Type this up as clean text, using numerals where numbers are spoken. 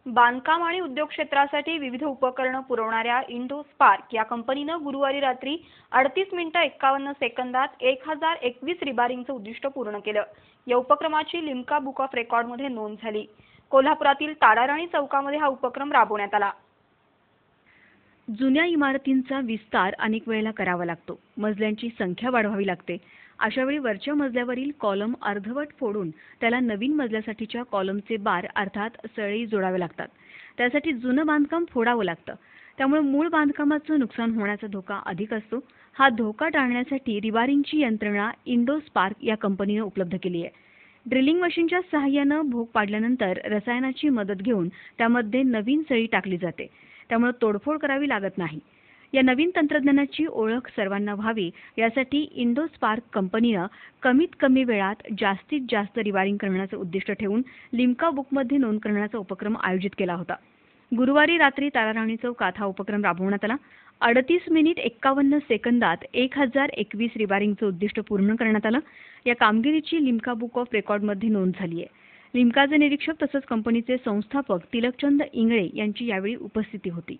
बांधकाम आणि उद्योग क्षेत्रासाठी विविध उपकरणं पुरवणाऱ्या इंडोस्पार्क या कंपनीनं गुरुवारी रात्री 38 मिनिटं 51 सेकंदात 1021 रिबारिंगचं उद्दिष्ट पूर्ण केलं। या उपक्रमाची लिम्का बुक ऑफ रेकॉर्डमध्ये नोंद झाली। कोल्हापुरातील ताराराणी चौकामध्ये हा उपक्रम राबवण्यात आला। जुन्या इमारतींचा विस्तार अनेक वेळेला करावा लागतो, मजल्यांची संख्या वाढवावी लागते। अशावेळी वरच्या मजल्यावरील कॉलम अर्धवट फोडून त्याला नवीन मजल्यासाठीच्या कॉलमचे बार अर्थात सळई जोडावे लागतात। त्यासाठी जुनं बांधकाम फोडावं लागतं, त्यामुळे मूळ बांधकामाचं नुकसान होण्याचा धोका अधिक असतो। हा धोका टाळण्यासाठी रिबारिंगची यंत्रणा इंडोस्पार्क या कंपनीने उपलब्ध केली आहे। ड्रिलिंग मशीनच्या सहाय्याने भोग पाडल्यानंतर रसायनाची मदत घेऊन त्यामध्ये नवीन सळी टाकली जाते, त्यामुळे तोडफोड करावी लागत नाही। या नवीन तंत्रज्ञानाची ओळख सर्वांना व्हावी यासाठी इंडोस्पार्क कंपनीने कमीत कमी वेळात जास्तीत जास्त रिबारिंग करण्याचे उद्दिष्ट ठेवून लिम्का बुकमध्ये नोंद करण्याचा उपक्रम आयोजित केला होता। गुरुवारी रात्री ताराराणी चौकात हा उपक्रम राबवण्यात आला। 38 मिनिट 51 सेकंदात 1021 रिबारिंगचं उद्दिष्ट पूर्ण करण्यात आलं। या कामगिरीची लिम्का बुक ऑफ रेकॉर्डमध्ये नोंद झाली आहे। लिम्काचे निरीक्षक तसंच कंपनीचे संस्थापक तिलकचंद इंगळे यांची यावेळी उपस्थिती होती।